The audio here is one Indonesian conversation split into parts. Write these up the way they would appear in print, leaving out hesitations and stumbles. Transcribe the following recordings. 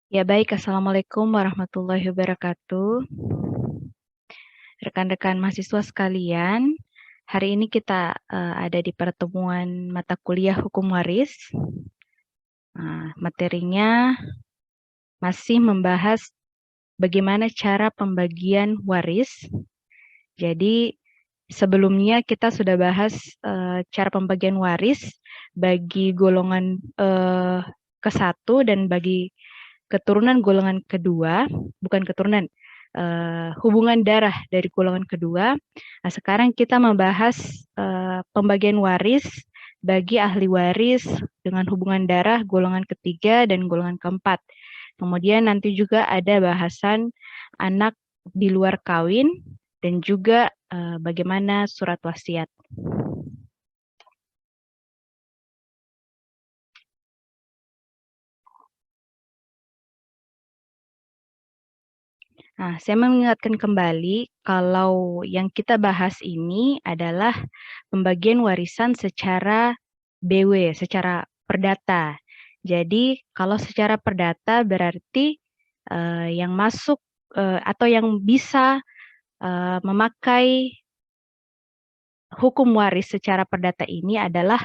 Ya baik, Assalamualaikum warahmatullahi wabarakatuh. Rekan-rekan mahasiswa sekalian, hari ini kita ada di pertemuan mata kuliah Hukum Waris. Materinya masih membahas bagaimana cara pembagian waris. Jadi sebelumnya kita sudah bahas cara pembagian waris bagi golongan ke-1 dan bagi keturunan golongan kedua, bukan keturunan, hubungan darah dari golongan kedua. Nah, sekarang kita membahas pembagian waris bagi ahli waris dengan hubungan darah golongan ketiga dan golongan keempat. Kemudian nanti juga ada bahasan anak di luar kawin dan juga bagaimana surat wasiat. Nah, saya mengingatkan kembali kalau yang kita bahas ini adalah pembagian warisan secara BW, secara perdata. Jadi, kalau secara perdata berarti yang masuk atau yang bisa memakai hukum waris secara perdata ini adalah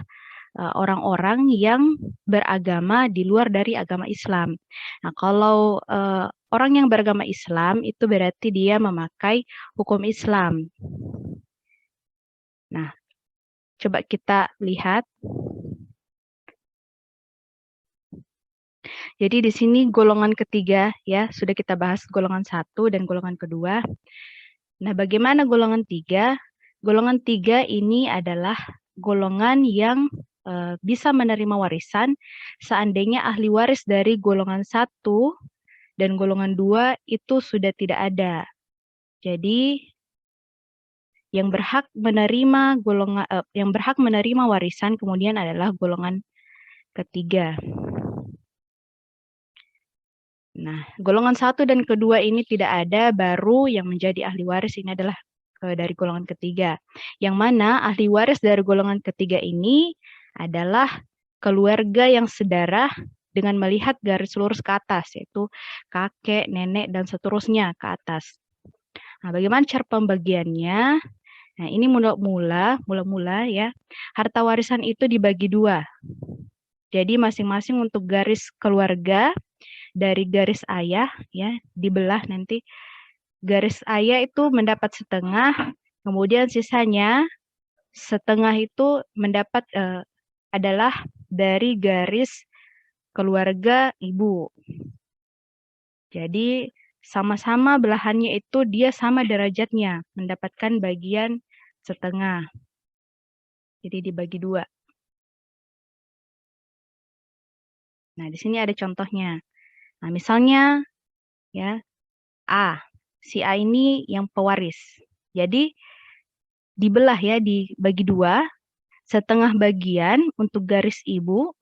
orang-orang yang beragama di luar dari agama Islam. Nah, kalau orang yang beragama Islam itu berarti dia memakai hukum Islam. Nah, coba kita lihat. Jadi di sini golongan ketiga ya, sudah kita bahas golongan 1 dan golongan kedua. Nah, bagaimana golongan 3? Golongan 3 ini adalah golongan yang bisa menerima warisan seandainya ahli waris dari golongan 1 dan golongan 2 itu sudah tidak ada. Jadi yang berhak menerima warisan kemudian adalah golongan ketiga. Nah, golongan 1 dan kedua ini tidak ada, baru yang menjadi ahli waris ini adalah dari golongan ketiga. Yang mana ahli waris dari golongan ketiga ini adalah keluarga yang sedarah dengan melihat garis lurus ke atas, yaitu kakek, nenek, dan seterusnya ke atas. Nah, bagaimana cara pembagiannya? Nah, ini mula-mula ya, harta warisan itu dibagi 2. Jadi masing-masing untuk garis keluarga dari garis ayah ya, dibelah nanti. Garis ayah itu mendapat setengah, kemudian sisanya setengah itu mendapat adalah dari garis keluarga ibu. Jadi sama-sama belahannya itu dia sama derajatnya, mendapatkan bagian setengah. Jadi dibagi 2. Nah, di sini ada contohnya. Nah, misalnya ya, A. Si A ini yang pewaris. Jadi dibelah ya, dibagi 2, setengah bagian untuk garis ibu.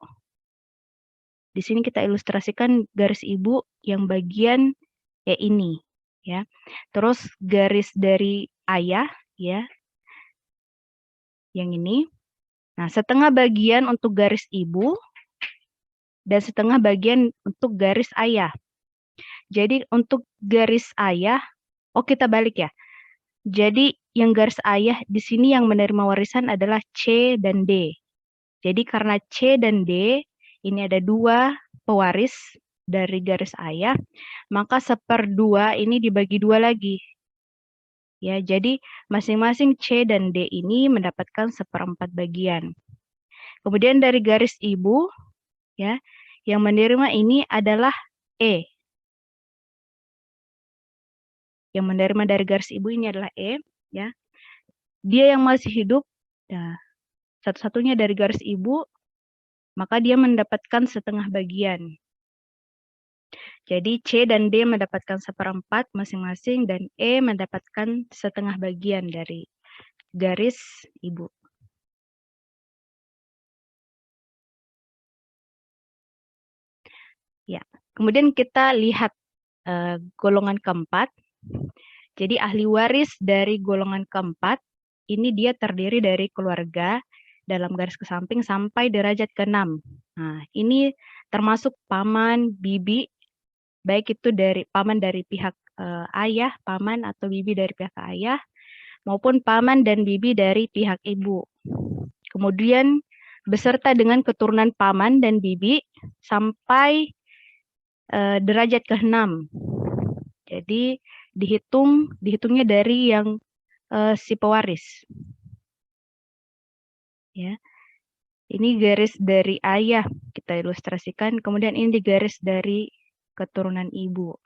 Di sini kita ilustrasikan garis ibu yang bagian ya ini ya. Terus garis dari ayah ya, yang ini. Nah, setengah bagian untuk garis ibu dan setengah bagian untuk garis ayah. Jadi untuk garis ayah, kita balik ya. Jadi yang garis ayah di sini yang menerima warisan adalah C dan D. Jadi karena C dan D ini ada 2 pewaris dari garis ayah, maka 1/2 ini dibagi 2 lagi. Ya, jadi masing-masing C dan D ini mendapatkan 1/4 bagian. Kemudian dari garis ibu, ya, yang menerima ini adalah E. Yang menerima dari garis ibu ini adalah E, ya. Dia yang masih hidup, ya, satu-satunya dari garis ibu, maka dia mendapatkan setengah bagian. Jadi C dan D mendapatkan 1/4 masing-masing dan E mendapatkan setengah bagian dari garis ibu. Ya, kemudian kita lihat golongan keempat. Jadi ahli waris dari golongan keempat, ini dia terdiri dari keluarga dalam garis ke samping sampai derajat ke-6. Nah, ini termasuk paman, bibi, baik itu dari paman dari pihak ayah, paman atau bibi dari pihak ayah, maupun paman dan bibi dari pihak ibu. Kemudian beserta dengan keturunan paman dan bibi sampai derajat ke-6. Jadi dihitungnya dari yang si pewaris. Ya. Ini garis dari ayah kita ilustrasikan, kemudian ini garis dari keturunan ibu.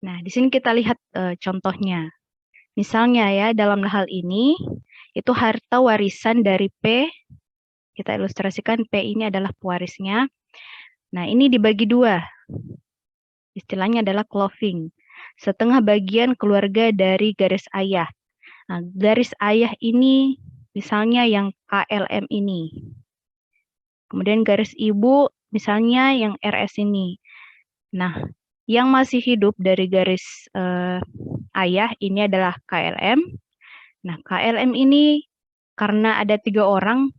Nah, di sini kita lihat contohnya. Misalnya ya, dalam hal ini, itu harta warisan dari P, kita ilustrasikan P ini adalah pewarisnya. Nah, ini dibagi dua. Istilahnya adalah clothing. Setengah bagian keluarga dari garis ayah. Nah, garis ayah ini misalnya yang KLM ini. Kemudian garis ibu misalnya yang RS ini. Nah, yang masih hidup dari garis ayah ini adalah KLM. Nah, KLM ini karena ada 3 orang,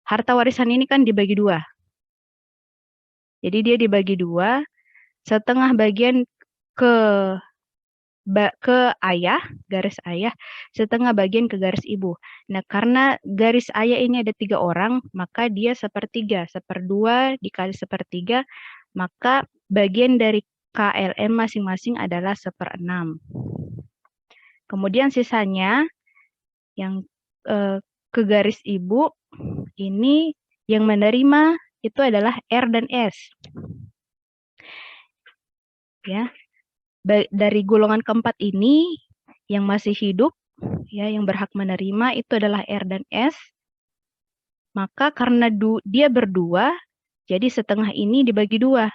harta warisan ini kan dibagi 2. Jadi dia dibagi 2, setengah bagian ke ayah, garis ayah, setengah bagian ke garis ibu. Nah, karena garis ayah ini ada 3 orang, maka dia 1/3, 1/2 dikali 1/3, maka bagian dari KLM masing-masing adalah 1/6. Kemudian sisanya yang ke garis ibu, ini yang menerima itu adalah R dan S. Ya. Dari golongan keempat ini yang masih hidup ya yang berhak menerima itu adalah R dan S. Maka karena dia berdua, jadi setengah ini dibagi 2.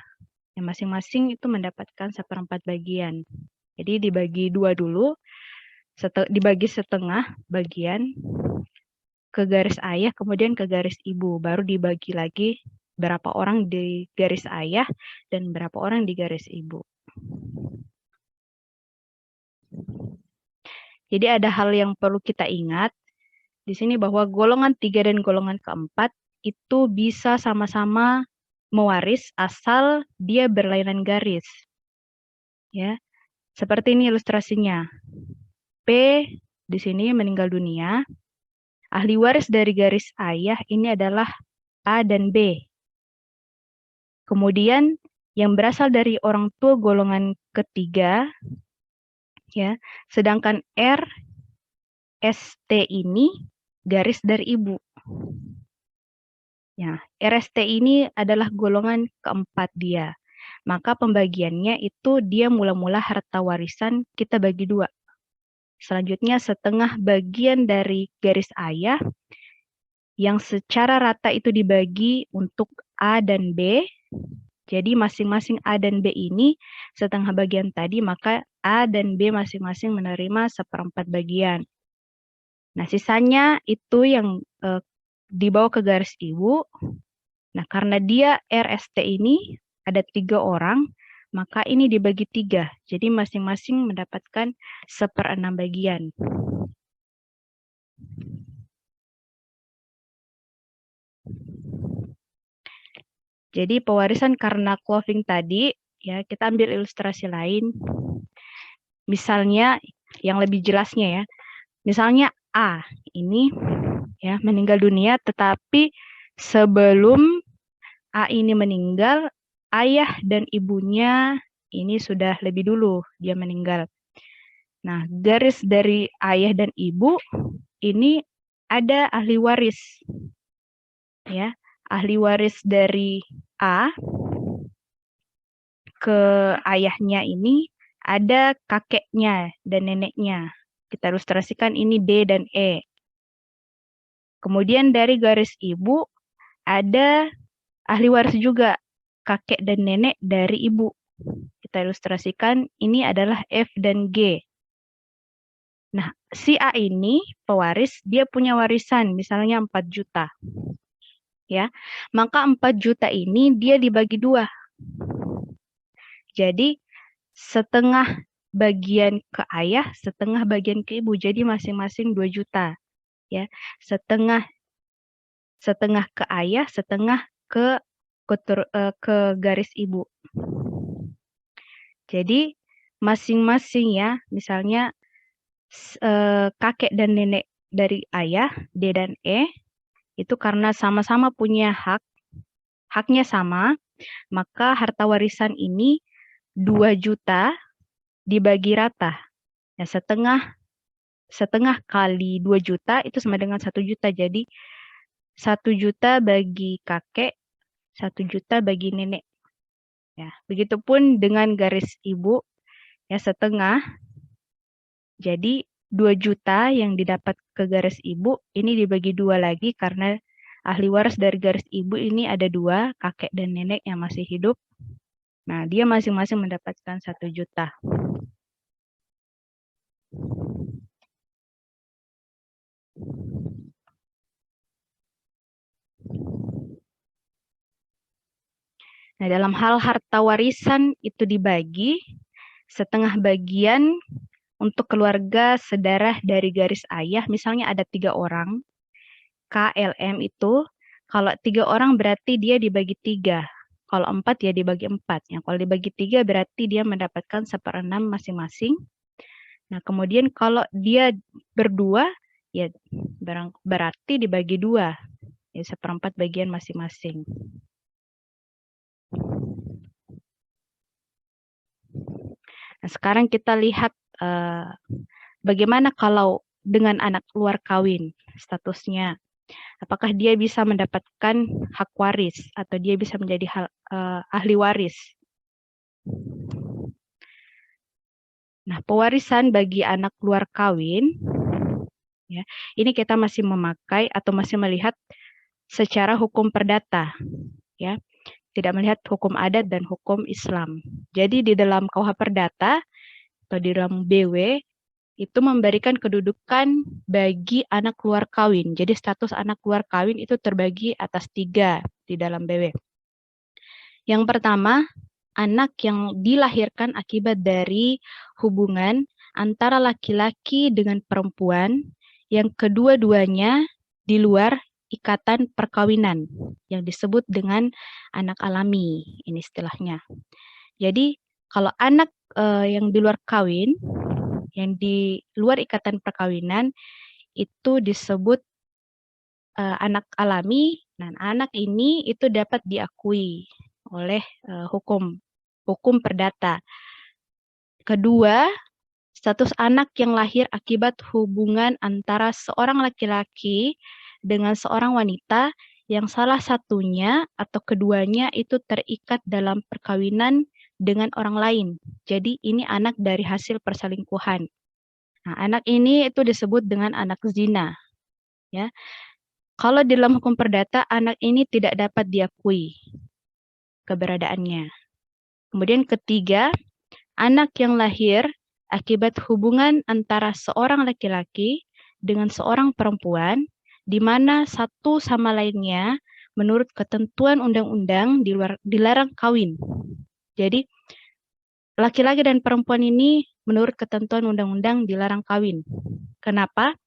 Yang masing-masing itu mendapatkan 1/4 bagian. Jadi dibagi 2 dulu, dibagi setengah bagian ke garis ayah, kemudian ke garis ibu. Baru dibagi lagi berapa orang di garis ayah dan berapa orang di garis ibu. Jadi ada hal yang perlu kita ingat di sini bahwa golongan 3 dan golongan keempat itu bisa sama-sama mewaris asal dia berlainan garis. Ya. Seperti ini ilustrasinya. P di sini meninggal dunia. Ahli waris dari garis ayah ini adalah A dan B. Kemudian yang berasal dari orang tua golongan ketiga, ya, sedangkan R, ST ini garis dari ibu. Ya, RST ini adalah golongan keempat dia. Maka pembagiannya itu dia mula-mula harta warisan kita bagi 2. Selanjutnya setengah bagian dari garis ayah yang secara rata itu dibagi untuk A dan B. Jadi masing-masing A dan B ini setengah bagian tadi, maka A dan B masing-masing menerima 1/4 bagian. Nah, sisanya itu yang dibawa ke garis ibu. Nah, karena dia RST ini ada 3 orang, maka ini dibagi 3. Jadi masing-masing mendapatkan 1/6 bagian. Jadi pewarisan karena clothing tadi, ya kita ambil ilustrasi lain. Misalnya yang lebih jelasnya ya. Misalnya A ini ya meninggal dunia, tetapi sebelum A ini meninggal, ayah dan ibunya ini sudah lebih dulu dia meninggal. Nah, garis dari ayah dan ibu ini ada ahli waris. Ya, ahli waris dari A ke ayahnya ini ada kakeknya dan neneknya. Kita ilustrasikan ini D dan E. Kemudian dari garis ibu ada ahli waris juga, kakek dan nenek dari ibu. Kita ilustrasikan ini adalah F dan G. Nah, si A ini pewaris, dia punya warisan misalnya 4 juta. Ya, maka 4 juta ini dia dibagi 2. Jadi setengah bagian ke ayah, setengah bagian ke ibu. Jadi masing-masing 2 juta, ya. Setengah ke ayah, setengah ke garis ibu. Jadi masing-masing ya, misalnya kakek dan nenek dari ayah, D dan E, itu karena sama-sama punya haknya sama, maka harta warisan ini 2 juta dibagi rata. Ya, setengah kali 2 juta itu sama dengan 1 juta. Jadi 1 juta bagi kakek, 1 juta bagi nenek. Ya, begitupun dengan garis ibu, ya setengah. Jadi 2 juta yang didapat ke garis ibu ini dibagi 2 lagi karena ahli waris dari garis ibu ini ada 2, kakek dan nenek yang masih hidup. Nah, dia masing-masing mendapatkan 1 juta. Nah, dalam hal harta warisan itu dibagi, setengah bagian untuk keluarga sedarah dari garis ayah, misalnya ada 3 orang, KLM itu, kalau 3 orang berarti dia dibagi 3. Kalau 4 ya dibagi 4. Ya, kalau dibagi 3 berarti dia mendapatkan 1/6 masing-masing. Nah, kemudian kalau dia berdua, ya berarti dibagi 2. Ya, 1/4 bagian masing-masing. Nah, sekarang kita lihat bagaimana kalau dengan anak luar kawin statusnya. Apakah dia bisa mendapatkan hak waris atau dia bisa menjadi ahli waris. Nah, pewarisan bagi anak luar kawin, ya, ini kita masih memakai atau masih melihat secara hukum perdata, ya, tidak melihat hukum adat dan hukum Islam. Jadi di dalam KUH Perdata atau di dalam BW itu memberikan kedudukan bagi anak luar kawin. Jadi status anak luar kawin itu terbagi atas 3 di dalam BW. Yang pertama, anak yang dilahirkan akibat dari hubungan antara laki-laki dengan perempuan yang kedua-duanya di luar ikatan perkawinan yang disebut dengan anak alami, ini istilahnya. Jadi kalau anak yang di luar kawin, yang di luar ikatan perkawinan itu disebut anak alami. Nah, anak ini itu dapat diakui oleh hukum perdata. Kedua, status anak yang lahir akibat hubungan antara seorang laki-laki dengan seorang wanita yang salah satunya atau keduanya itu terikat dalam perkawinan dengan orang lain. Jadi ini anak dari hasil perselingkuhan. Nah, anak ini itu disebut dengan anak zina. Ya. Kalau di dalam hukum perdata, anak ini tidak dapat diakui keberadaannya. Kemudian ketiga, anak yang lahir akibat hubungan antara seorang laki-laki dengan seorang perempuan, di mana satu sama lainnya menurut ketentuan undang-undang dilarang kawin. Jadi, laki-laki dan perempuan ini menurut ketentuan undang-undang dilarang kawin. Kenapa?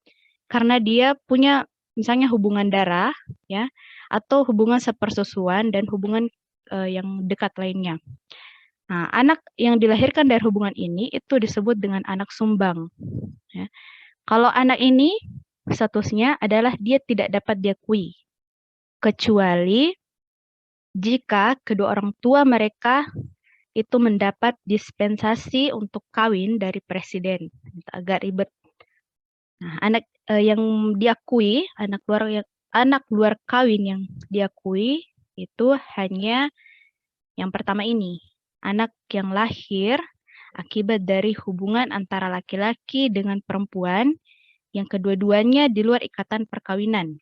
Karena dia punya misalnya hubungan darah, ya, atau hubungan sepersusuan dan hubungan yang dekat lainnya. Nah, anak yang dilahirkan dari hubungan ini itu disebut dengan anak sumbang. Ya. Kalau anak ini statusnya adalah dia tidak dapat diakui, kecuali jika kedua orang tua mereka itu mendapat dispensasi untuk kawin dari presiden. Agak ribet. Nah, anak yang diakui, anak luar kawin yang diakui itu hanya yang pertama ini, anak yang lahir akibat dari hubungan antara laki-laki dengan perempuan yang kedua-duanya di luar ikatan perkawinan.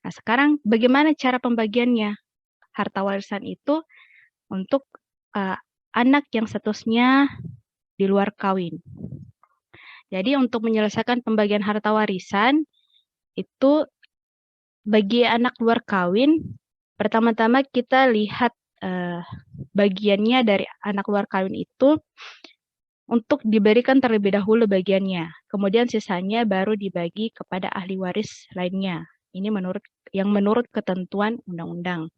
Nah, sekarang bagaimana cara pembagiannya? Harta warisan itu untuk anak yang statusnya di luar kawin. Jadi untuk menyelesaikan pembagian harta warisan, itu bagi anak luar kawin, Pertama-tama kita lihat bagiannya dari anak luar kawin itu untuk diberikan terlebih dahulu bagiannya. Kemudian sisanya baru dibagi kepada ahli waris lainnya. Ini menurut ketentuan undang-undang.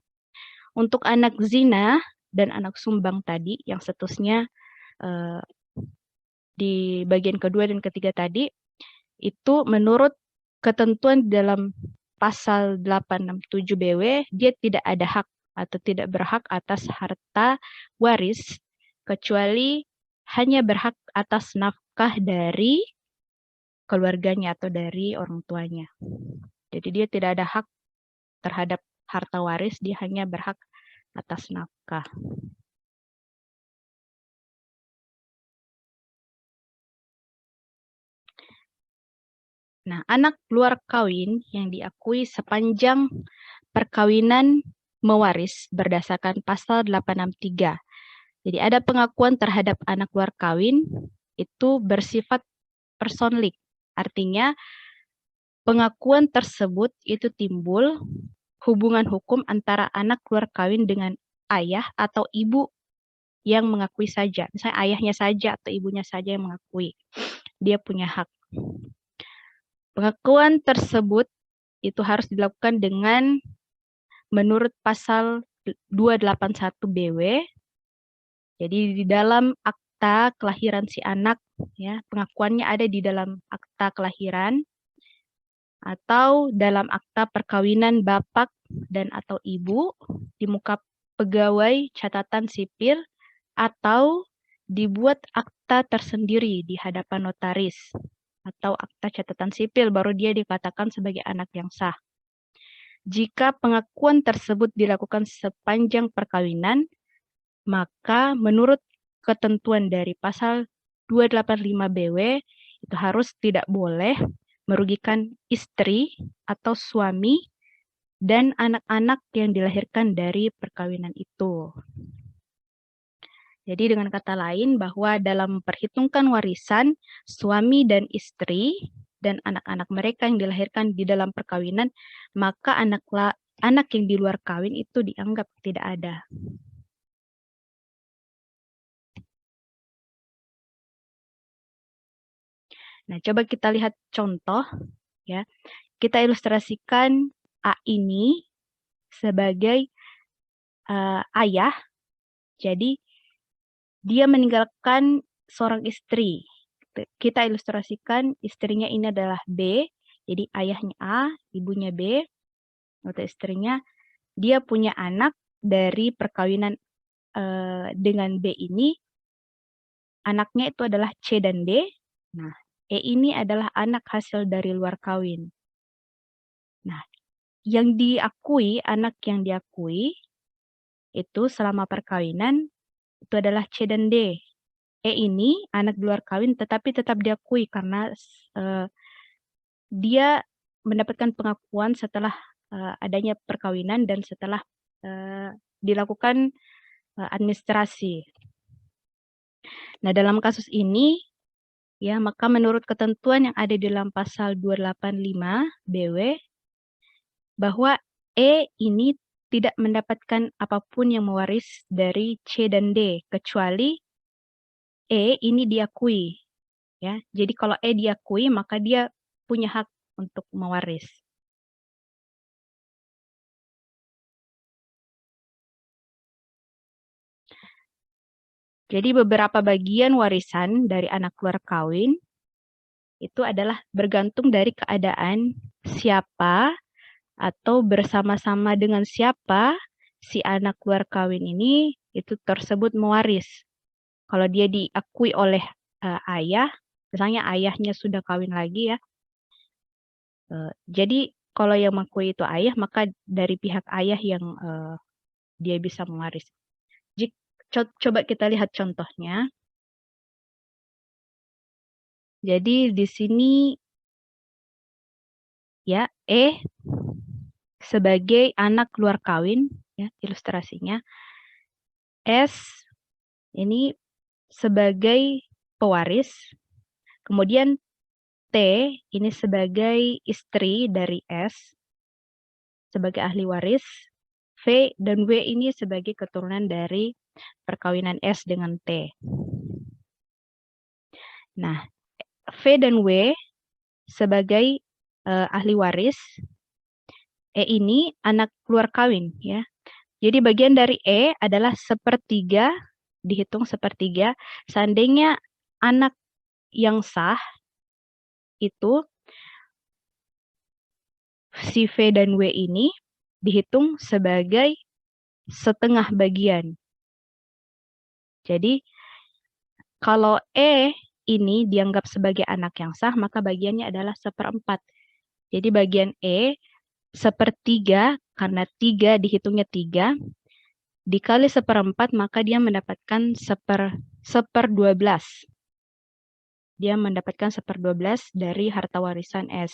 Untuk anak zina dan anak sumbang tadi yang statusnya di bagian kedua dan ketiga tadi, itu menurut ketentuan dalam pasal 867 BW, dia tidak ada hak atau tidak berhak atas harta waris, kecuali hanya berhak atas nafkah dari keluarganya atau dari orang tuanya. Jadi dia tidak ada hak terhadap harta waris, dia hanya berhak atas nafkah. Nah, anak luar kawin yang diakui sepanjang perkawinan mewaris berdasarkan pasal 863. Jadi ada pengakuan terhadap anak luar kawin itu bersifat personlik. Artinya pengakuan tersebut itu timbul hubungan hukum antara anak luar kawin dengan ayah atau ibu yang mengakui saja. Misalnya ayahnya saja atau ibunya saja yang mengakui. Dia punya hak. Pengakuan tersebut itu harus dilakukan dengan menurut pasal 281 BW. Jadi di dalam akta kelahiran si anak, ya, pengakuannya ada di dalam akta kelahiran atau dalam akta perkawinan bapak dan atau ibu di muka pegawai catatan sipil atau dibuat akta tersendiri di hadapan notaris atau akta catatan sipil, baru dia dikatakan sebagai anak yang sah. Jika pengakuan tersebut dilakukan sepanjang perkawinan, maka menurut ketentuan dari pasal 285 BW, itu harus tidak boleh merugikan istri atau suami dan anak-anak yang dilahirkan dari perkawinan itu. Jadi dengan kata lain bahwa dalam memperhitungkan warisan, suami dan istri dan anak-anak mereka yang dilahirkan di dalam perkawinan, maka anak yang di luar kawin itu dianggap tidak ada. Nah, coba kita lihat contoh, ya. Kita ilustrasikan A ini sebagai ayah. Jadi dia meninggalkan seorang istri. Kita ilustrasikan istrinya ini adalah B. Jadi ayahnya A, ibunya B, atau istrinya. Dia punya anak dari perkawinan dengan B ini. Anaknya itu adalah C dan D. Nah, E ini adalah anak hasil dari luar kawin. Nah, anak yang diakui itu selama perkawinan itu adalah C dan D. E ini anak di luar kawin tetapi tetap diakui karena dia mendapatkan pengakuan setelah adanya perkawinan dan setelah dilakukan administrasi. Nah, dalam kasus ini, ya, maka menurut ketentuan yang ada di dalam pasal 285 BW, bahwa E ini tidak mendapatkan apapun yang mewaris dari C dan D, kecuali E ini diakui. Ya, jadi kalau E diakui, maka dia punya hak untuk mewaris. Jadi beberapa bagian warisan dari anak luar kawin itu adalah bergantung dari keadaan siapa atau bersama-sama dengan siapa si anak luar kawin ini itu tersebut mewaris. Kalau dia diakui oleh ayah, misalnya ayahnya sudah kawin lagi ya. Jadi kalau yang mengakui itu ayah, maka dari pihak ayah yang dia bisa mewaris. Coba kita lihat contohnya. Jadi di sini ya E sebagai anak luar kawin, ya ilustrasinya. S ini sebagai pewaris. Kemudian T ini sebagai istri dari S sebagai ahli waris. V V dan W ini sebagai keturunan dari perkawinan S dengan T. Nah, V dan W sebagai ahli waris, E ini anak keluar kawin ya. Jadi bagian dari E adalah sepertiga, dihitung sepertiga. Seandainya anak yang sah itu si V dan W ini dihitung sebagai setengah bagian. Jadi kalau E ini dianggap sebagai anak yang sah, maka bagiannya adalah seperempat. Jadi bagian E sepertiga, karena 3 dihitungnya 3, dikali seperempat, maka dia mendapatkan 1/12. Dia mendapatkan 1/12 dari harta warisan S.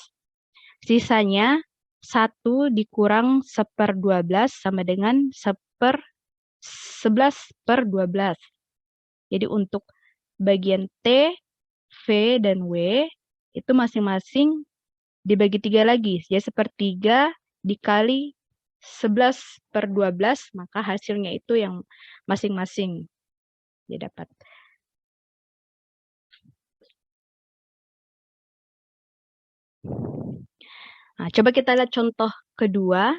Sisanya 1 dikurang 1/12 sama dengan 11/12. Jadi untuk bagian T, V, dan W itu masing-masing dibagi 3 lagi. Jadi sepertiga dikali 11/12, maka hasilnya itu yang masing-masing dia dapat. Nah, coba kita lihat contoh kedua.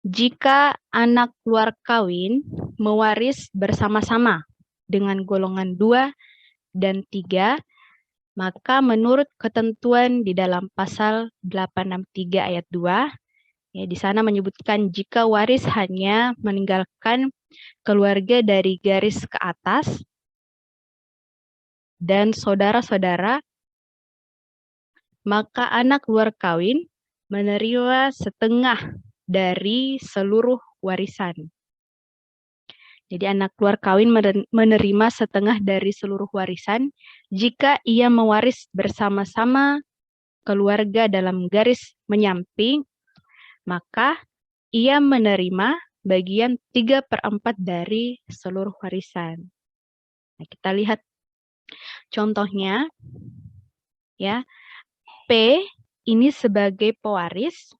Jika anak luar kawin mewaris bersama-sama dengan golongan 2 dan 3, maka menurut ketentuan di dalam pasal 863 ayat 2, ya, di sana menyebutkan jika waris hanya meninggalkan keluarga dari garis ke atas dan saudara-saudara, maka anak luar kawin menerima setengah dari seluruh warisan. Jadi anak luar kawin menerima setengah dari seluruh warisan jika ia mewaris bersama-sama keluarga dalam garis menyamping, maka ia menerima bagian 3/4 dari seluruh warisan. Nah, kita lihat contohnya. Ya, P ini sebagai pewaris.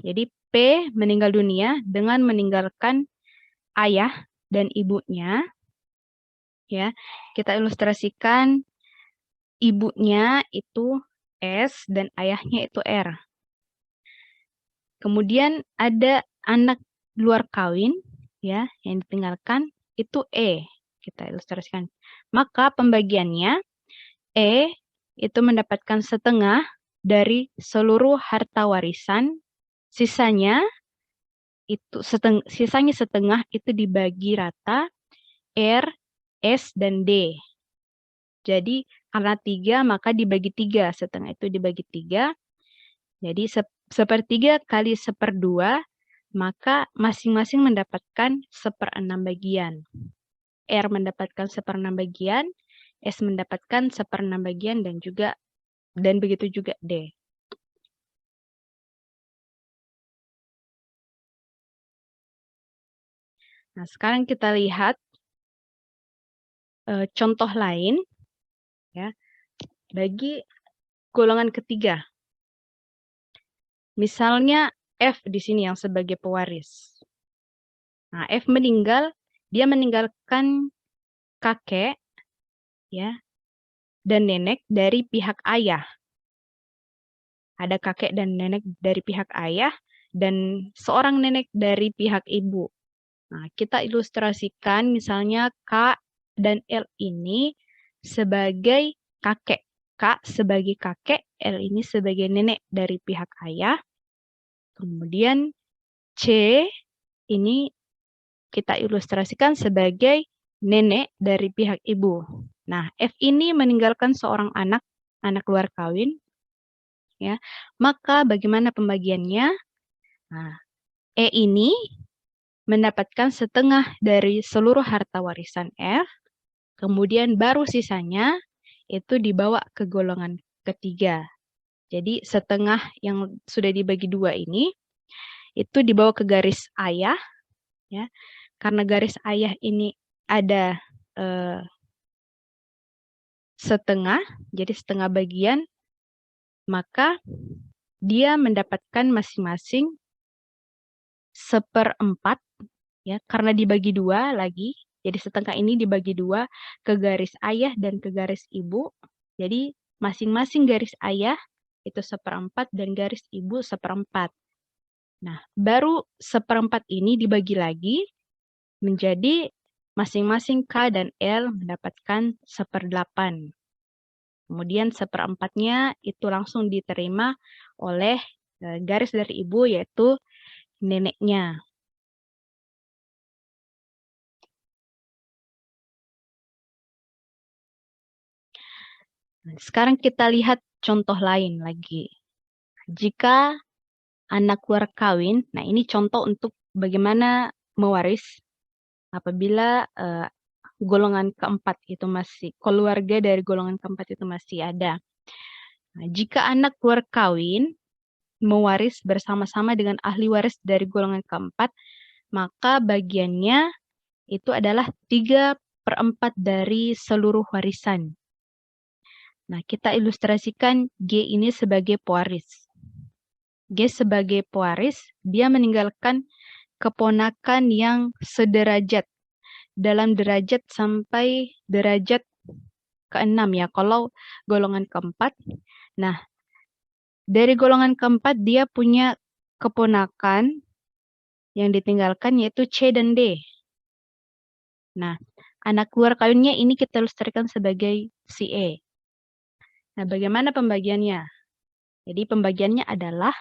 Jadi P meninggal dunia dengan meninggalkan ayah dan ibunya. Ya, kita ilustrasikan ibunya itu S dan ayahnya itu R. Kemudian ada anak luar kawin ya yang ditinggalkan itu E. Kita ilustrasikan. Maka pembagiannya E itu mendapatkan setengah dari seluruh harta warisan, sisanya setengah itu dibagi rata R, S, dan D. Jadi karena 3 maka dibagi 3, setengah itu dibagi 3. Jadi sepertiga kali 1/2, maka masing-masing mendapatkan 1/6 bagian. R mendapatkan 1/6 bagian, S mendapatkan 1/6 bagian, dan begitu juga D. Nah, sekarang kita lihat contoh lain ya bagi golongan ketiga. Misalnya F di sini yang sebagai pewaris. Nah, F meninggal, dia meninggalkan kakek ya dan nenek dari pihak ayah. Ada kakek dan nenek dari pihak ayah dan seorang nenek dari pihak ibu. Nah, kita ilustrasikan misalnya K dan L ini sebagai kakek. K sebagai kakek, L ini sebagai nenek dari pihak ayah. Kemudian C ini kita ilustrasikan sebagai nenek dari pihak ibu. Nah, F ini meninggalkan seorang anak luar kawin. Ya, maka bagaimana pembagiannya? Nah, E ini mendapatkan setengah dari seluruh harta warisan F, kemudian baru sisanya itu dibawa ke golongan ketiga. Jadi setengah yang sudah dibagi 2 ini itu dibawa ke garis ayah, ya. Karena garis ayah ini ada setengah, jadi setengah bagian, maka dia mendapatkan masing-masing 1/4, ya, karena dibagi 2 lagi, jadi setengah ini dibagi 2 ke garis ayah dan ke garis ibu. Jadi masing-masing garis ayah itu 1/4 dan garis ibu 1/4. Nah, baru 1/4 ini dibagi lagi menjadi masing-masing K dan L mendapatkan 1/8. Kemudian 1/4-nya itu langsung diterima oleh garis dari ibu, yaitu neneknya. Nah, sekarang kita lihat contoh lain lagi. Jika anak luar kawin, nah ini contoh untuk bagaimana mewaris apabila golongan keempat itu masih, keluarga dari golongan keempat itu masih ada. Nah, jika anak luar kawin mewaris bersama-sama dengan ahli waris dari golongan keempat, maka bagiannya itu adalah 3/4 dari seluruh warisan. Nah, kita ilustrasikan G ini sebagai pewaris. G sebagai pewaris, dia meninggalkan keponakan yang sederajat, dalam derajat sampai derajat ke-6 ya, kalau golongan keempat. Nah, dari golongan keempat dia punya keponakan yang ditinggalkan yaitu C dan D. Nah, anak luar kawinnya ini kita ilustrasikan sebagai si E. Nah, bagaimana pembagiannya? Jadi pembagiannya adalah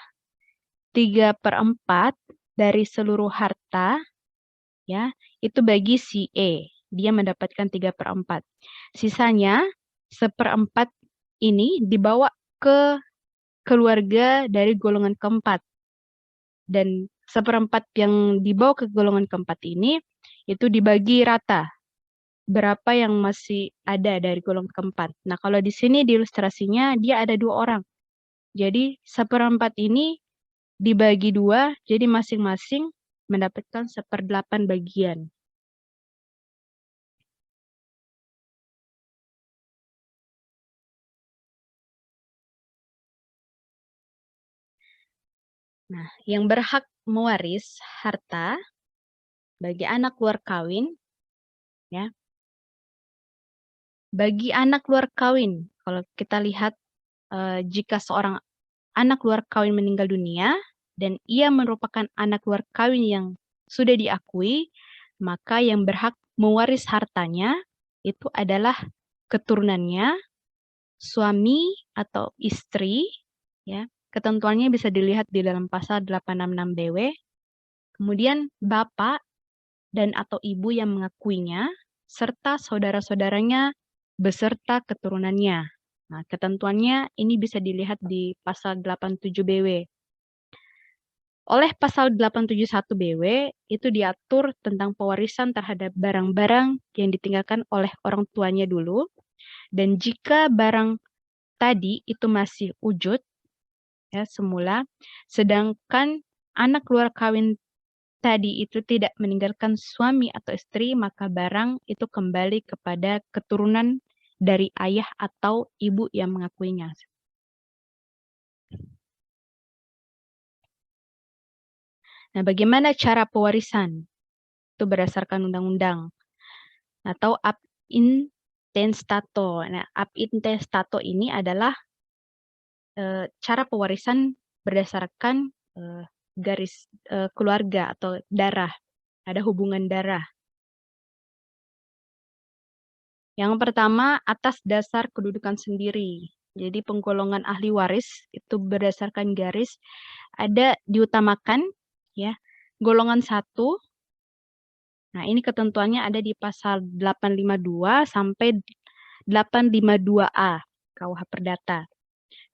3/4 dari seluruh harta, ya, itu bagi si E. Dia mendapatkan 3/4. Sisanya 1/4 ini dibawa ke keluarga dari golongan keempat. Dan 1/4 yang dibawa ke golongan keempat ini, itu dibagi rata. Berapa yang masih ada dari golongan keempat. Nah, kalau di sini di ilustrasinya dia ada 2 orang. Jadi 1/4 ini dibagi 2, jadi masing-masing mendapatkan 1/8 bagian. Nah, yang berhak mewaris harta bagi anak luar kawin, ya. Bagi anak luar kawin, kalau kita lihat jika seorang anak luar kawin meninggal dunia dan ia merupakan anak luar kawin yang sudah diakui, maka yang berhak mewaris hartanya itu adalah keturunannya, suami atau istri, ya. Ketentuannya bisa dilihat di dalam pasal 866 BW. Kemudian bapak dan atau ibu yang mengakuinya, serta saudara-saudaranya beserta keturunannya. Nah, ketentuannya ini bisa dilihat di pasal 87 BW. Oleh pasal 871 BW, itu diatur tentang pewarisan terhadap barang-barang yang ditinggalkan oleh orang tuanya dulu. Dan jika barang tadi itu masih wujud, ya, semula, sedangkan anak luar kawin tadi itu tidak meninggalkan suami atau istri, maka barang itu kembali kepada keturunan dari ayah atau ibu yang mengakuinya. Nah, bagaimana cara pewarisan? Itu berdasarkan undang-undang atau ab intestato. Nah, ab intestato ini adalah cara pewarisan berdasarkan garis keluarga atau darah. Ada hubungan darah. Yang pertama, atas dasar kedudukan sendiri. Jadi penggolongan ahli waris itu berdasarkan garis ada diutamakan, ya, golongan 1. Nah, ini ketentuannya ada di pasal 852 sampai 852A KUH Perdata.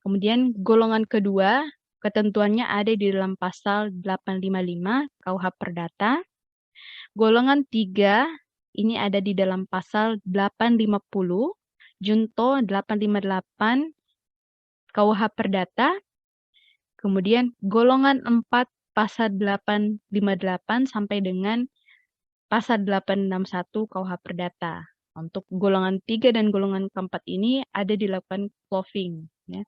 Kemudian golongan kedua, ketentuannya ada di dalam pasal 855 KUH Perdata. Golongan 3 ini ada di dalam pasal 850 Junto 858 KUH Perdata. Kemudian golongan 4 pasal 858 sampai dengan pasal 861 KUH Perdata. Untuk golongan 3 dan golongan keempat ini ada dilakukan clothing, ya.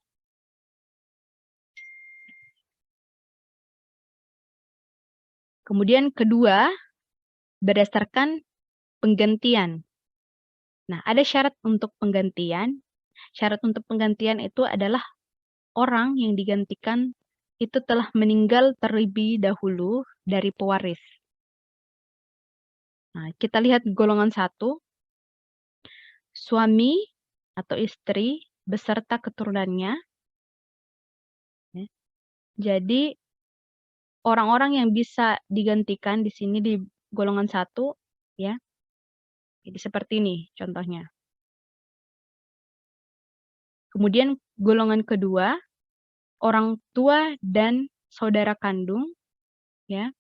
Kemudian kedua, berdasarkan penggantian. Nah, ada syarat untuk penggantian. Syarat untuk penggantian itu adalah orang yang digantikan itu telah meninggal terlebih dahulu dari pewaris. Nah, kita lihat golongan 1, suami atau istri beserta keturunannya. Ya. Jadi, orang-orang yang bisa digantikan di sini di golongan 1, ya. Jadi seperti ini contohnya. Kemudian golongan kedua, orang tua dan saudara kandung, ya.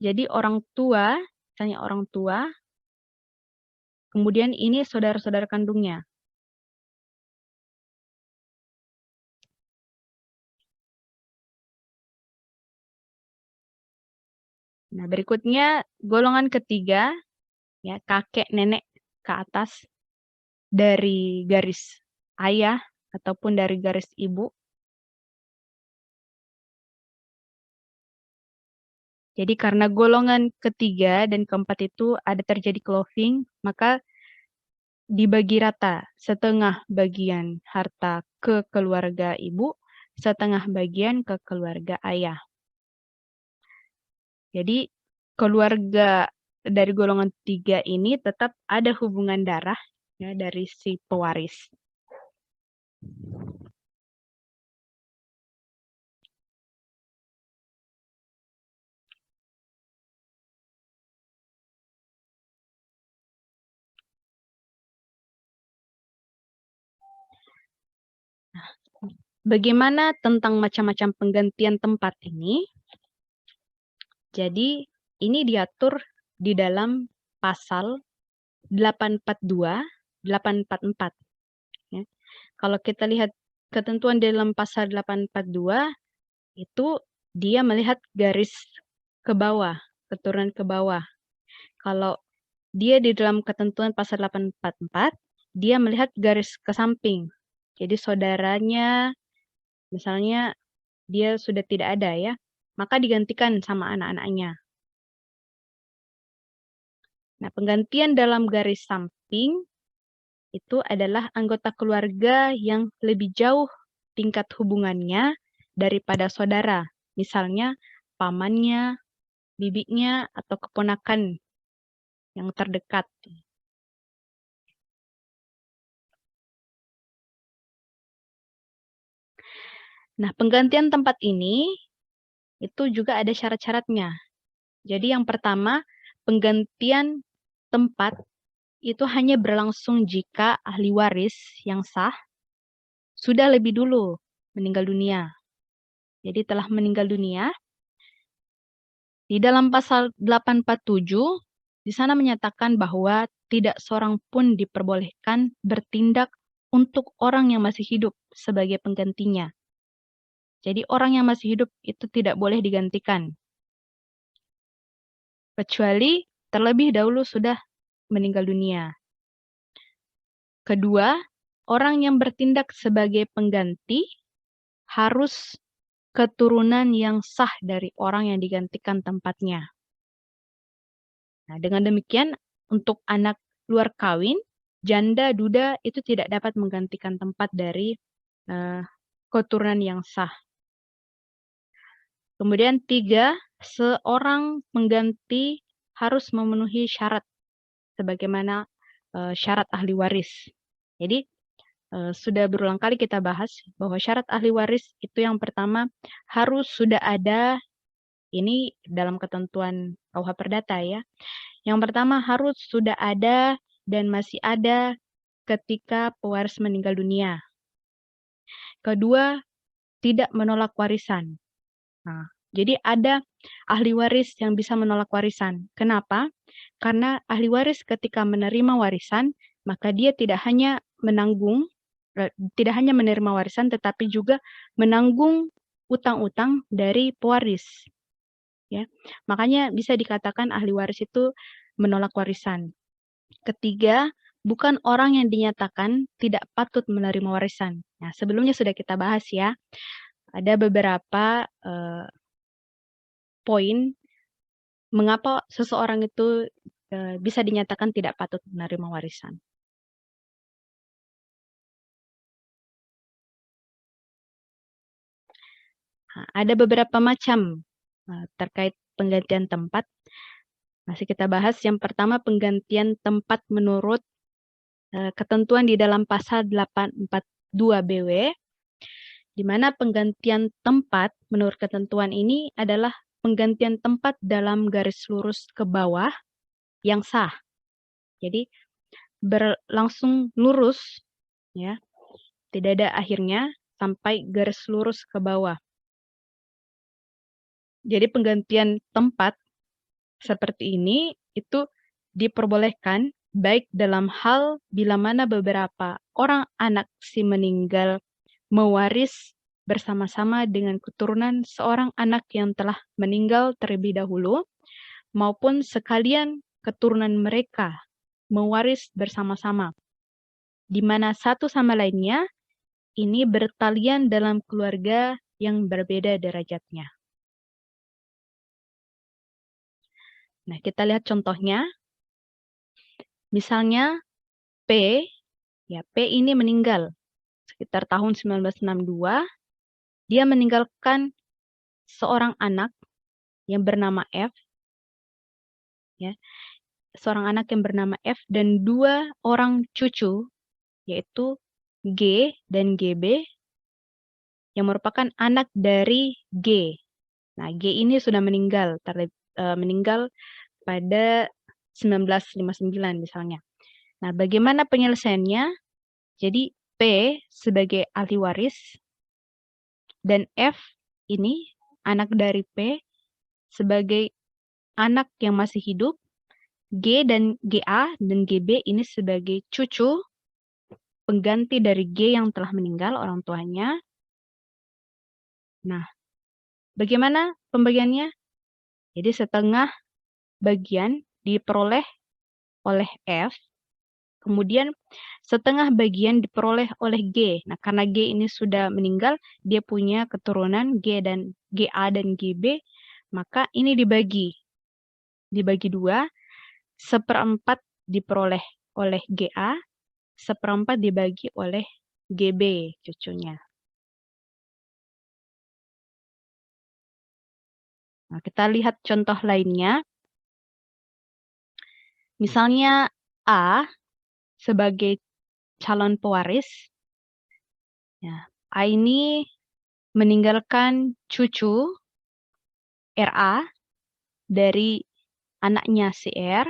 Jadi orang tua, misalnya orang tua, kemudian ini saudara-saudara kandungnya. Nah, berikutnya golongan ketiga, ya, kakek nenek ke atas dari garis ayah ataupun dari garis ibu. Jadi karena golongan ketiga dan keempat itu ada terjadi cloving, maka dibagi rata, setengah bagian harta ke keluarga ibu, setengah bagian ke keluarga ayah. Jadi keluarga dari golongan 3 ini tetap ada hubungan darah, ya, dari si pewaris. Bagaimana tentang macam-macam penggantian tempat ini? Jadi, ini diatur di dalam pasal 842, 844. Ya. Kalau kita lihat ketentuan dalam pasal 842, itu dia melihat garis ke bawah, keturunan ke bawah. Kalau dia di dalam ketentuan pasal 844, dia melihat garis ke samping. Jadi saudaranya, misalnya dia sudah tidak ada ya, maka digantikan sama anak-anaknya. Nah, penggantian dalam garis samping itu adalah anggota keluarga yang lebih jauh tingkat hubungannya daripada saudara. Misalnya pamannya, bibinya, atau keponakan yang terdekat. Nah, penggantian tempat ini itu juga ada syarat-syaratnya. Jadi yang pertama, penggantian tempat itu hanya berlangsung jika ahli waris yang sah sudah lebih dulu meninggal dunia. Jadi telah meninggal dunia. Di dalam pasal 847, di sana menyatakan bahwa tidak seorang pun diperbolehkan bertindak untuk orang yang masih hidup sebagai penggantinya. Jadi orang yang masih hidup itu tidak boleh digantikan. Kecuali terlebih dahulu sudah meninggal dunia. Kedua, orang yang bertindak sebagai pengganti harus keturunan yang sah dari orang yang digantikan tempatnya. Nah, dengan demikian, untuk anak luar kawin, janda, duda itu tidak dapat menggantikan tempat dari keturunan yang sah. Kemudian 3, seorang pengganti harus memenuhi syarat sebagaimana syarat ahli waris. Jadi sudah berulang kali kita bahas bahwa syarat ahli waris itu yang pertama harus sudah ada, ini dalam ketentuan KUH Perdata ya. Yang pertama harus sudah ada dan masih ada ketika pewaris meninggal dunia. Kedua, tidak menolak warisan. Nah, jadi ada ahli waris yang bisa menolak warisan. Kenapa? Karena ahli waris ketika menerima warisan, maka dia tidak hanya menanggung, tidak hanya menerima warisan, tetapi juga menanggung utang-utang dari pewaris. Ya, makanya bisa dikatakan ahli waris itu menolak warisan. Ketiga, bukan orang yang dinyatakan tidak patut menerima warisan. Nah, sebelumnya sudah kita bahas ya. Ada beberapa poin mengapa seseorang itu bisa dinyatakan tidak patut menerima warisan. Nah, ada beberapa macam terkait penggantian tempat. Masih kita bahas. Yang pertama, penggantian tempat menurut ketentuan di dalam pasal 842 BW, di mana penggantian tempat menurut ketentuan ini adalah penggantian tempat dalam garis lurus ke bawah yang sah. Jadi berlangsung lurus, ya, tidak ada akhirnya sampai garis lurus ke bawah. Jadi penggantian tempat seperti ini itu diperbolehkan baik dalam hal bila mana beberapa orang anak si meninggal mewaris bersama-sama dengan keturunan seorang anak yang telah meninggal terlebih dahulu, maupun sekalian keturunan mereka mewaris bersama-sama, di mana satu sama lainnya ini bertalian dalam keluarga yang berbeda derajatnya. Nah, kita lihat contohnya. Misalnya P, ya P ini meninggal sekitar tahun 1962. Dia meninggalkan seorang anak yang bernama F, ya, seorang anak yang bernama F dan 2 orang cucu, yaitu G dan GB, yang merupakan anak dari G. Nah, G ini sudah meninggal, meninggal pada 1959 misalnya. Nah, bagaimana penyelesaiannya? Jadi P sebagai ahli waris dan F ini anak dari P sebagai anak yang masih hidup, G dan GA dan GB ini sebagai cucu pengganti dari G yang telah meninggal orang tuanya. Nah, bagaimana pembagiannya? Jadi setengah bagian diperoleh oleh F, kemudian setengah bagian diperoleh oleh G. Nah, karena G ini sudah meninggal, dia punya keturunan G dan GA dan GB, maka ini dibagi 2, 1/4 diperoleh oleh GA, 1/4 dibagi oleh GB cucunya. Nah, kita lihat contoh lainnya. Misalnya A sebagai calon pewaris. Ya, A ini meninggalkan cucu RA dari anaknya si R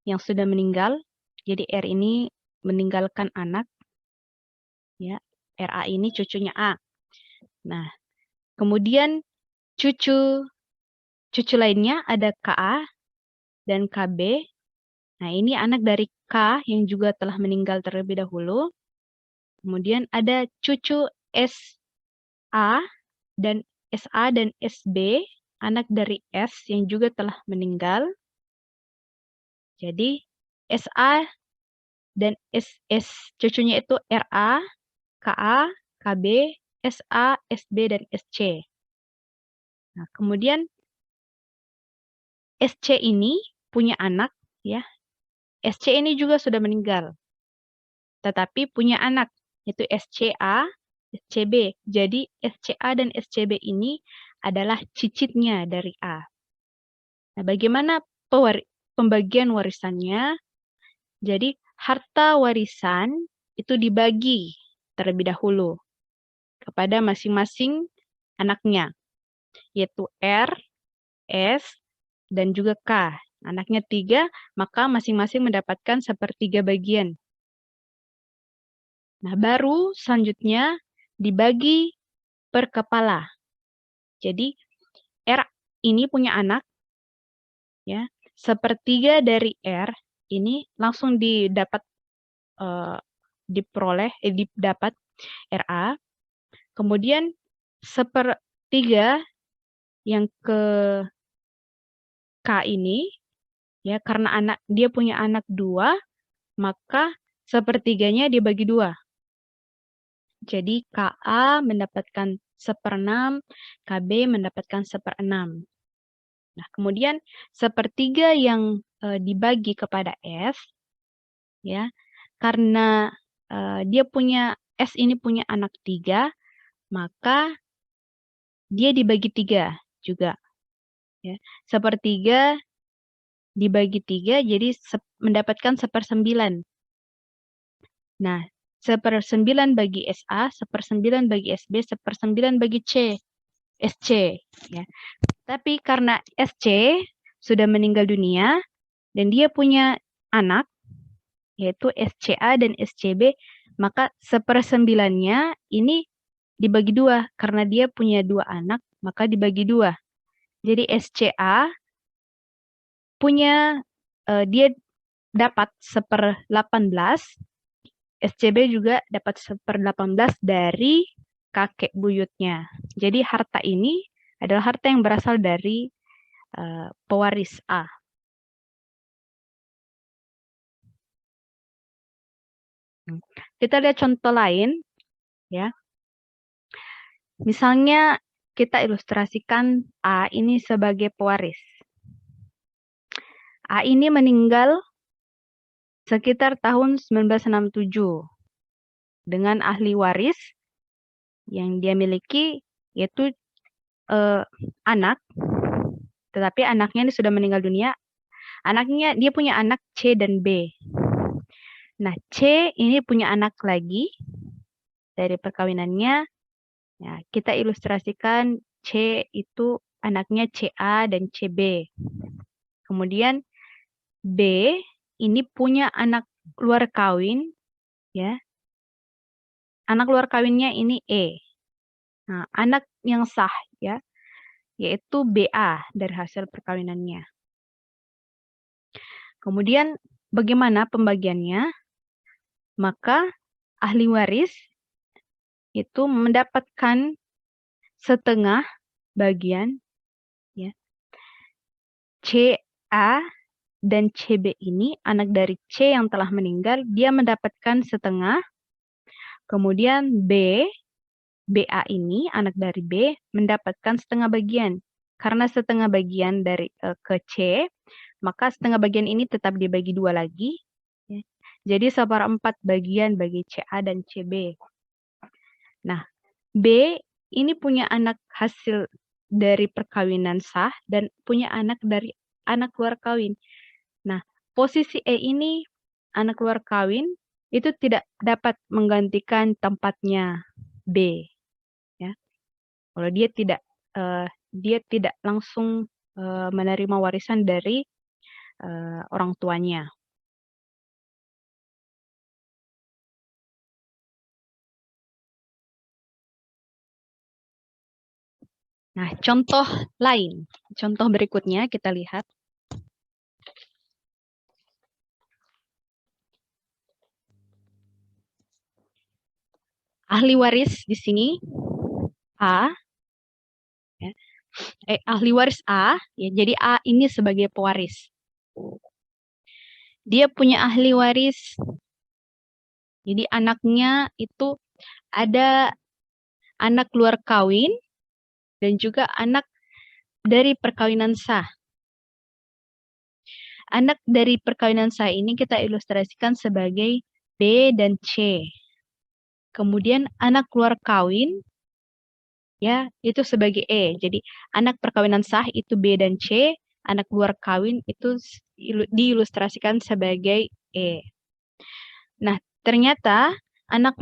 yang sudah meninggal. Jadi R ini meninggalkan anak, ya, RA ini cucunya A. Nah, kemudian cucu lainnya ada KA dan KB. Nah, ini anak dari K yang juga telah meninggal terlebih dahulu. Kemudian ada cucu SA dan SB, anak dari S yang juga telah meninggal. Jadi SA dan SS cucunya itu RA, KA, KB, SA, SB, dan SC. Nah, kemudian SC ini punya anak, ya. SC ini juga sudah meninggal, tetapi punya anak, yaitu SCA, SCB. Jadi SCA dan SCB ini adalah cicitnya dari A. Nah, bagaimana pembagian warisannya? Jadi harta warisan itu dibagi terlebih dahulu kepada masing-masing anaknya, yaitu R, S, dan juga K. Anaknya 3, maka masing-masing mendapatkan 1/3 bagian. Nah, baru selanjutnya dibagi per kepala. Jadi R ini punya anak, ya, 1/3 dari R ini langsung didapat didapat RA. Kemudian 1/3 yang ke K ini, ya, karena dia punya anak 2, maka 1/3-nya dibagi 2. Jadi KA mendapatkan 1/6, KB mendapatkan 1/6. Nah, kemudian 1/3 yang dibagi kepada S, ya, karena dia punya S ini punya anak 3, maka dia dibagi 3 juga. Ya. 1/3 dibagi 3 jadi mendapatkan 1/9. Nah, 1/9 bagi SA, 1/9 bagi SB, 1/9 bagi SC. Ya. Tapi karena SC sudah meninggal dunia dan dia punya anak, yaitu SCA dan SCB, maka 1/9-nya ini dibagi 2. Karena dia punya 2 anak, maka dibagi 2. Jadi SCA punya, dia dapat 1/18, SCB juga dapat 1/18 dari kakek buyutnya. Jadi harta ini adalah harta yang berasal dari pewaris A. Kita lihat contoh lain, ya. Misalnya kita ilustrasikan A ini sebagai pewaris. A ini meninggal sekitar tahun 1967 dengan ahli waris yang dia miliki yaitu anak, tetapi anaknya ini sudah meninggal dunia. Anaknya, dia punya anak C dan B. Nah, C ini punya anak lagi dari perkawinannya. Ya, kita ilustrasikan C itu anaknya CA dan CB. Kemudian B ini punya anak luar kawin, ya. Anak luar kawinnya ini E. Nah, anak yang sah, ya, yaitu BA dari hasil perkawinannya. Kemudian bagaimana pembagiannya? Maka ahli waris itu mendapatkan setengah bagian, ya. CA dan CB ini anak dari C yang telah meninggal, dia mendapatkan setengah. Kemudian BA ini anak dari B mendapatkan setengah bagian. Karena setengah bagian dari ke C, maka setengah bagian ini tetap dibagi 2 lagi. Ya. Jadi 1/4 bagian bagi CA dan CB. Nah, B ini punya anak hasil dari perkawinan sah dan punya anak dari anak luar kawin. Nah, posisi E ini anak luar kawin itu tidak dapat menggantikan tempatnya B, ya. Kalau dia tidak langsung menerima warisan dari orang tuanya. Nah, contoh lain, contoh berikutnya kita lihat. Ahli waris di sini A, ya. Ahli waris A, ya, jadi A ini sebagai pewaris. Dia punya ahli waris, jadi anaknya itu ada anak luar kawin dan juga anak dari perkawinan sah. Anak dari perkawinan sah ini kita ilustrasikan sebagai B dan C. Kemudian anak luar kawin, ya, itu sebagai E. Jadi anak perkawinan sah itu B dan C, anak luar kawin itu diilustrasikan sebagai E. Nah, ternyata anak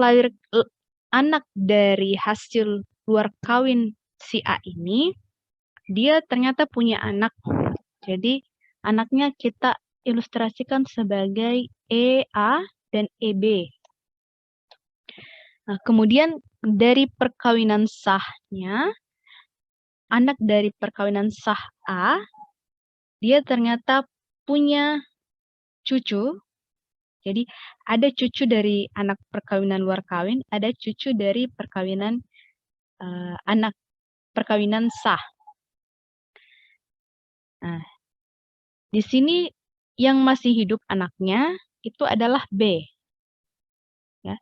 dari hasil luar kawin si A ini, dia ternyata punya anak. Jadi anaknya kita ilustrasikan sebagai EA dan EB. Nah, kemudian dari perkawinan sahnya, anak dari perkawinan sah A, dia ternyata punya cucu. Jadi ada cucu dari anak perkawinan luar kawin, ada cucu dari perkawinan anak perkawinan sah. Nah, di sini yang masih hidup anaknya itu adalah B. Ya.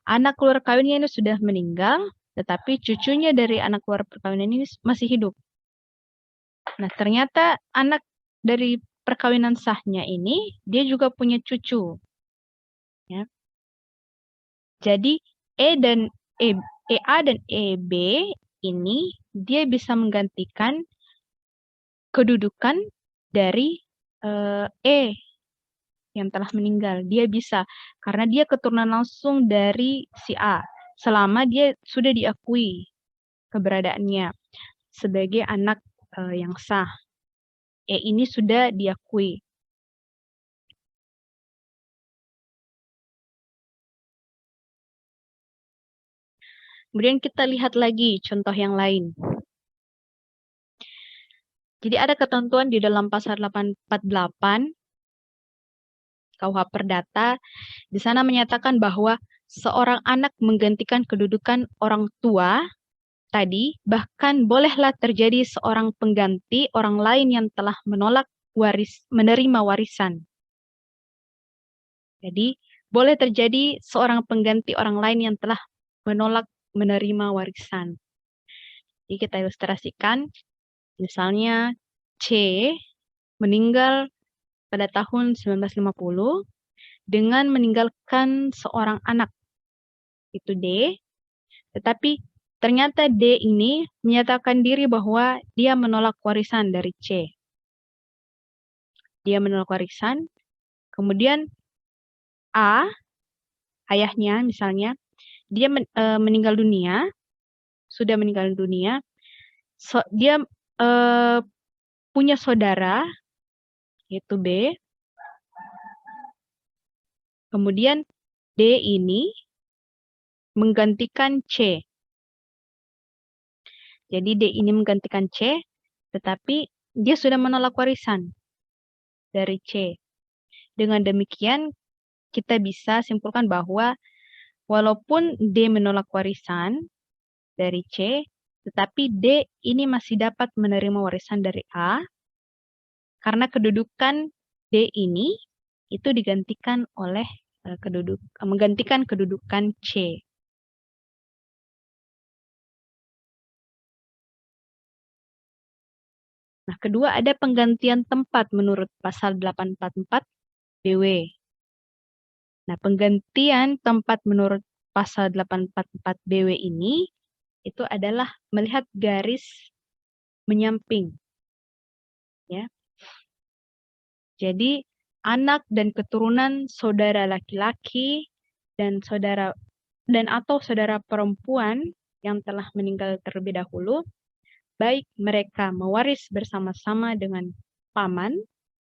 Anak luar kawinnya ini sudah meninggal, tetapi cucunya dari anak luar perkawinan ini masih hidup. Nah, ternyata anak dari perkawinan sahnya ini, dia juga punya cucu. Ya. Jadi, EA dan EB ini, dia bisa menggantikan kedudukan dari E yang telah meninggal. Dia bisa, karena dia keturunan langsung dari si A, selama dia sudah diakui keberadaannya sebagai anak yang sah. E ini sudah diakui. Kemudian kita lihat lagi contoh yang lain. Jadi ada ketentuan di dalam pasal 848 KUH Perdata, di sana menyatakan bahwa seorang anak menggantikan kedudukan orang tua tadi, bahkan bolehlah terjadi seorang pengganti orang lain yang telah menolak menerima warisan. Jadi, boleh terjadi seorang pengganti orang lain yang telah menolak menerima warisan. Jadi kita ilustrasikan, misalnya C meninggal pada tahun 1950 dengan meninggalkan seorang anak, itu D, tetapi ternyata D ini menyatakan diri bahwa dia menolak warisan dari C. Dia menolak warisan, kemudian A, ayahnya misalnya, dia meninggal dunia, sudah meninggal dunia, dia punya saudara, yaitu B, kemudian D ini menggantikan C. Jadi D ini menggantikan C, tetapi dia sudah menolak warisan dari C. Dengan demikian, kita bisa simpulkan bahwa walaupun D menolak warisan dari C, tetapi D ini masih dapat menerima warisan dari A, karena kedudukan D ini itu digantikan oleh menggantikan kedudukan C. Nah, kedua ada penggantian tempat menurut pasal 844 BW. Nah, penggantian tempat menurut pasal 844 BW ini itu adalah melihat garis menyamping. Ya. Jadi, anak dan keturunan saudara laki-laki dan atau saudara perempuan yang telah meninggal terlebih dahulu, baik mereka mewaris bersama-sama dengan paman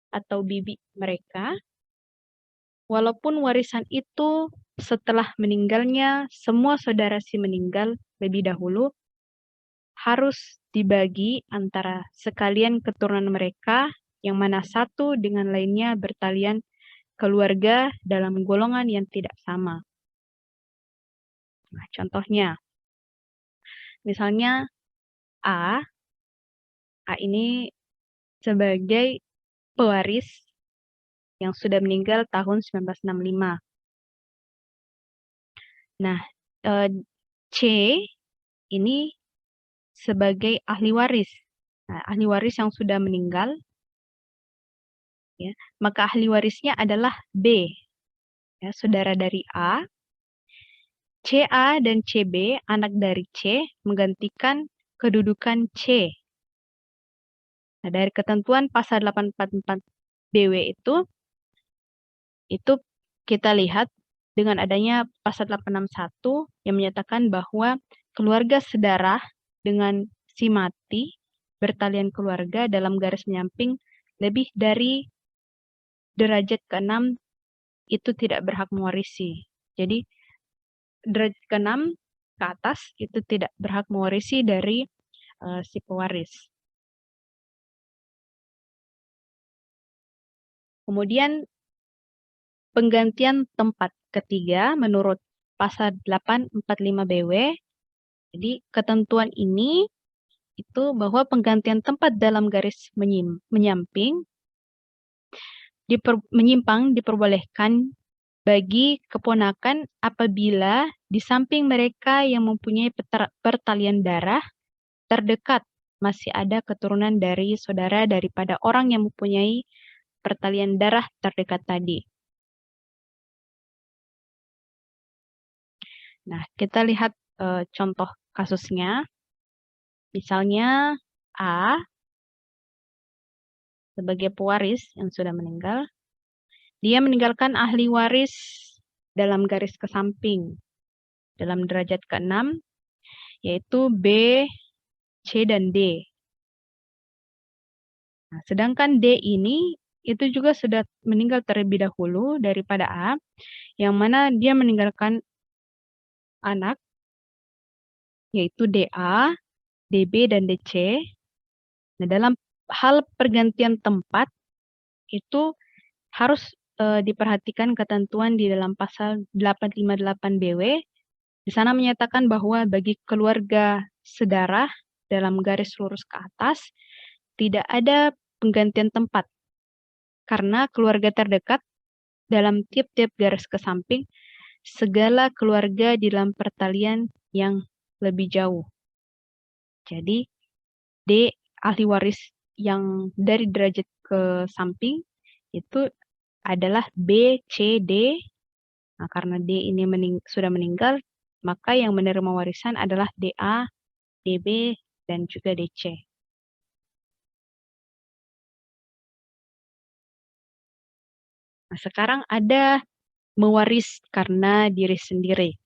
atau bibi mereka, walaupun warisan itu setelah meninggalnya semua saudara si meninggal lebih dahulu, harus dibagi antara sekalian keturunan mereka yang mana satu dengan lainnya bertalian keluarga dalam golongan yang tidak sama. Nah, contohnya, misalnya A ini sebagai pewaris yang sudah meninggal tahun 1965. Nah, C ini sebagai ahli waris. Nah, ahli waris yang sudah meninggal, ya, maka ahli warisnya adalah B, ya, saudara dari A. CA dan CB, anak dari C, menggantikan kedudukan C. Nah, dari ketentuan pasal 844 BW itu kita lihat dengan adanya pasal 861 yang menyatakan bahwa keluarga sedarah dengan si mati bertalian keluarga dalam garis menyamping lebih dari derajat ke-6 itu tidak berhak mewarisi. Jadi derajat ke-6 ke atas itu tidak berhak mewarisi dari si pewaris. Kemudian penggantian tempat ketiga menurut pasal 845 BW. Jadi ketentuan ini itu bahwa penggantian tempat dalam garis menyimpang diperbolehkan bagi keponakan apabila di samping mereka yang mempunyai pertalian darah terdekat masih ada keturunan dari saudara daripada orang yang mempunyai pertalian darah terdekat tadi. Nah, kita lihat contoh kasusnya. Misalnya A sebagai pewaris yang sudah meninggal, dia meninggalkan ahli waris dalam garis ke samping dalam derajat ke-6, yaitu B, C, dan D. Nah, sedangkan D ini itu juga sudah meninggal terlebih dahulu daripada A, yang mana dia meninggalkan anak, yaitu DA, DB, dan DC. Nah, dalam hal pergantian tempat, itu harus diperhatikan ketentuan di dalam pasal 858 BW. Di sana menyatakan bahwa bagi keluarga sedarah dalam garis lurus ke atas, tidak ada penggantian tempat. Karena keluarga terdekat dalam tiap-tiap garis ke samping, segala keluarga di dalam pertalian yang lebih jauh. Jadi, D, ahli waris yang dari derajat ke samping, itu adalah B, C, D. Nah, karena D ini sudah meninggal, maka yang menerima warisan adalah DA, DB, dan juga DC. Nah, sekarang ada mewaris karena diri sendiri.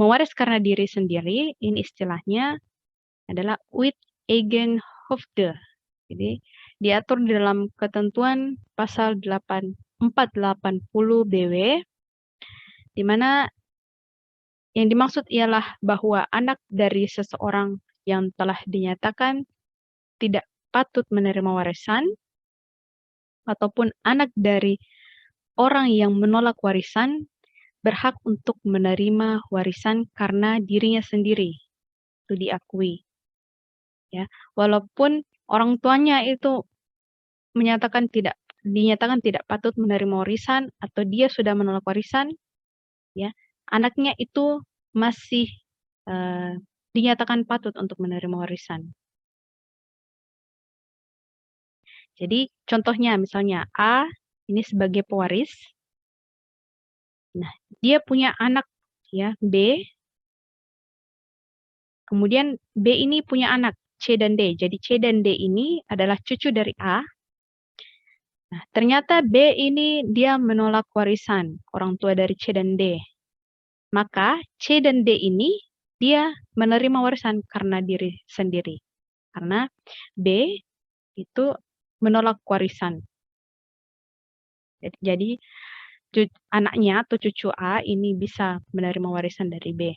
Mewaris karena diri sendiri, ini istilahnya adalah uit eigen hoofde. Jadi, diatur di dalam ketentuan pasal 480 BW, di mana yang dimaksud ialah bahwa anak dari seseorang yang telah dinyatakan tidak patut menerima warisan, ataupun anak dari orang yang menolak warisan, berhak untuk menerima warisan karena dirinya sendiri. Itu diakui. Ya, walaupun orang tuanya itu dinyatakan tidak patut menerima warisan atau dia sudah menolak warisan, ya, anaknya itu masih dinyatakan patut untuk menerima warisan. Jadi contohnya misalnya A ini sebagai pewaris. Nah, dia punya anak ya B. Kemudian B ini punya anak C dan D. Jadi C dan D ini adalah cucu dari A. Nah, ternyata B ini dia menolak warisan orang tua dari C dan D. Maka C dan D ini dia menerima warisan karena diri sendiri. Karena B itu menolak warisan. Jadi anaknya atau cucu A ini bisa menerima warisan dari B.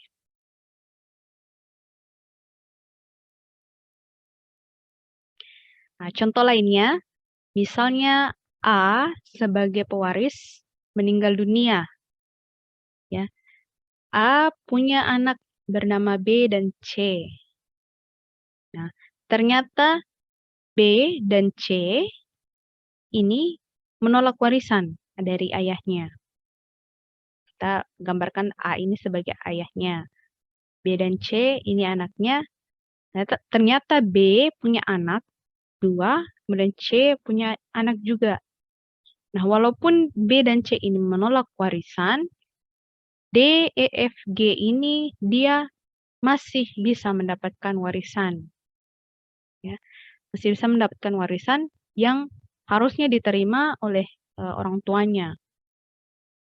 Nah, contoh lainnya, misalnya A sebagai pewaris meninggal dunia. Ya. A punya anak bernama B dan C. Nah, ternyata B dan C ini menolak warisan dari ayahnya. Kita gambarkan A ini sebagai ayahnya. B dan C ini anaknya. Nah, ternyata B punya anak 2, kemudian C punya anak juga. Nah, walaupun B dan C ini menolak warisan, D, E, F, G ini dia masih bisa mendapatkan warisan. Ya, masih bisa mendapatkan warisan yang harusnya diterima oleh orang tuanya.